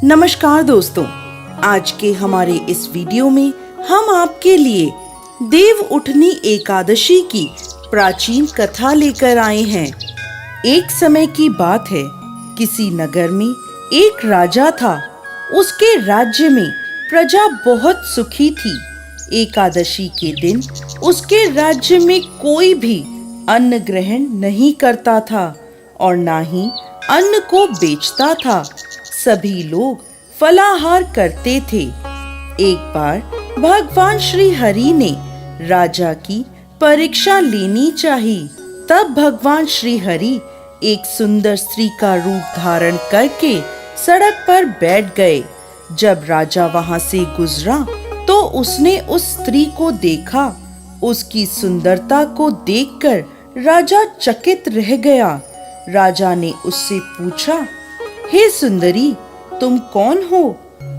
नमस्कार दोस्तों, आज के हमारे इस वीडियो में हम आपके लिए देव उठनी एकादशी की प्राचीन कथा लेकर आए हैं। एक समय की बात है, किसी नगर में एक राजा था। उसके राज्य में प्रजा बहुत सुखी थी। एकादशी के दिन उसके राज्य में कोई भी अन्न ग्रहण नहीं करता था और ना ही अन्न को बेचता था। सभी लोग फलाहार करते थे। एक बार भगवान श्री हरि ने राजा की परीक्षा लेनी चाहिए। तब भगवान श्री हरि एक सुंदर स्त्री का रूप धारण करके सड़क पर बैठ गए। जब राजा वहां से गुजरा तो उसने उस स्त्री को देखा। उसकी सुंदरता को देखकर राजा चकित रह गया। राजा ने उससे पूछा, हे सुंदरी, तुम कौन हो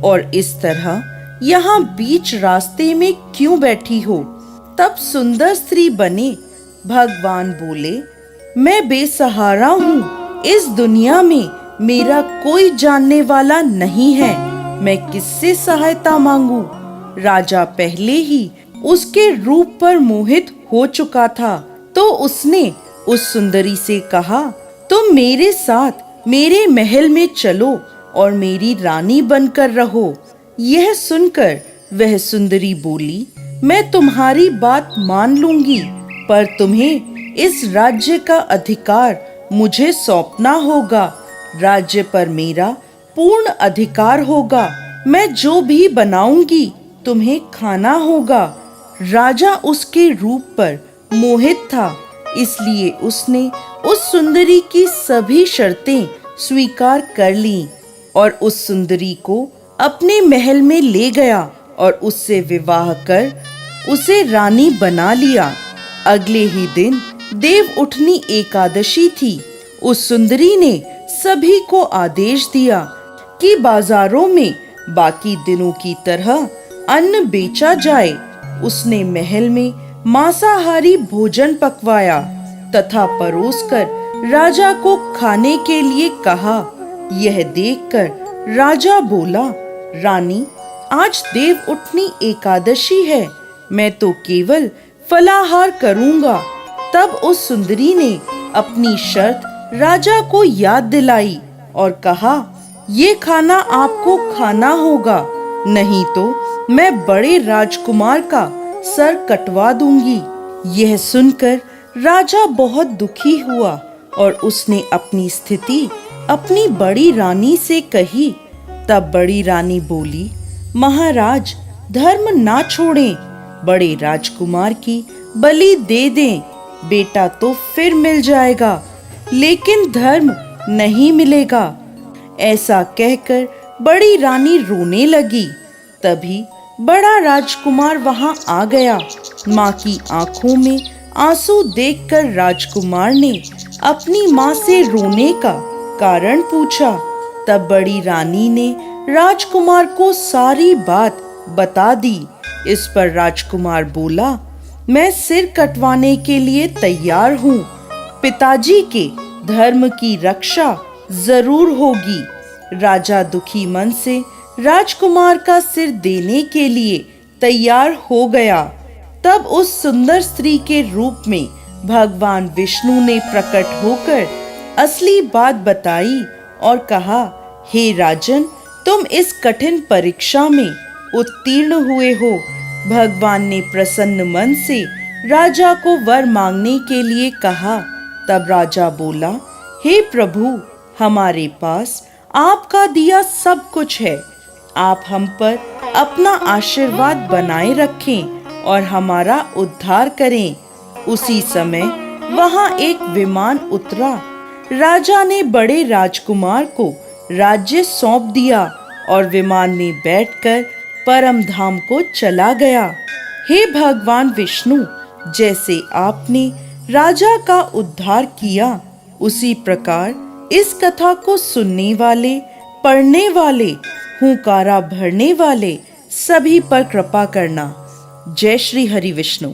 और इस तरह यहाँ बीच रास्ते में क्यों बैठी हो? तब सुंदर स्त्री बने भगवान बोले, मैं बेसहारा हूँ। इस दुनिया में मेरा कोई जानने वाला नहीं है। मैं किससे सहायता मांगू? राजा पहले ही उसके रूप पर मोहित हो चुका था, तो उसने उस सुंदरी से कहा, तुम मेरे साथ मेरे महल में चलो और मेरी रानी बनकर रहो। यह सुनकर वह सुंदरी बोली, मैं तुम्हारी बात मान लूंगी, पर तुम्हें इस राज्य का अधिकार मुझे सौंपना होगा। राज्य पर मेरा पूर्ण अधिकार होगा। मैं जो भी बनाऊंगी तुम्हें खाना होगा। राजा उसके रूप पर मोहित था, इसलिए उसने उस सुंदरी की सभी शर्तें स्वीकार कर लीं और उस सुंदरी को अपने महल में ले गया और उससे विवाह कर उसे रानी बना लिया। अगले ही दिन देव उठनी एकादशी थी। उस सुंदरी ने सभी को आदेश दिया कि बाजारों में बाकी दिनों की तरह अन्न बेचा जाए। उसने महल में मांसाहारी भोजन पकवाया तथा परोसकर राजा को खाने के लिए कहा। यह देखकर राजा बोला, रानी, आज देव उठनी एकादशी है, मैं तो केवल फलाहार करूंगा। तब उस सुंदरी ने अपनी शर्त राजा को याद दिलाई और कहा, ये खाना आपको खाना होगा, नहीं तो मैं बड़े राजकुमार का सर कटवा दूंगी। यह सुनकर राजा बहुत दुखी हुआ और उसने अपनी स्थिति अपनी बड़ी रानी से कही। तब बड़ी रानी बोली, महाराज, धर्म ना छोड़ें, बड़े राजकुमार की बलि दे दें। बेटा तो फिर मिल जाएगा, लेकिन धर्म नहीं मिलेगा। ऐसा कहकर बड़ी रानी रोने लगी। तभी बड़ा राजकुमार वहां आ गया। माँ की आंखों में आंसू देखकर राजकुमार ने अपनी माँ से रोने का कारण पूछा। तब बड़ी रानी ने राजकुमार को सारी बात बता दी। इस पर राजकुमार बोला, मैं सिर कटवाने के लिए तैयार हूँ। पिताजी के धर्म की रक्षा जरूर होगी। राजा दुखी मन से राजकुमार का सिर देने के लिए तैयार हो गया। तब उस सुंदर स्त्री के रूप में भगवान विष्णु ने प्रकट होकर असली बात बताई और कहा, हे राजन, तुम इस कठिन परीक्षा में उत्तीर्ण हुए हो। भगवान ने प्रसन्न मन से राजा को वर मांगने के लिए कहा। तब राजा बोला, हे प्रभु, हमारे पास आपका दिया सब कुछ है। आप हम पर अपना आशीर्वाद बनाए रखें और हमारा उद्धार करें। उसी समय वहां एक विमान उतरा। राजा ने बड़े राजकुमार को राज्य सौंप दिया और विमान में बैठकर परम धाम को चला गया। हे भगवान विष्णु, जैसे आपने राजा का उद्धार किया, उसी प्रकार इस कथा को सुनने वाले, पढ़ने वाले, हुंकारा भरने वाले सभी पर कृपा करना। जय श्री हरि विष्णु।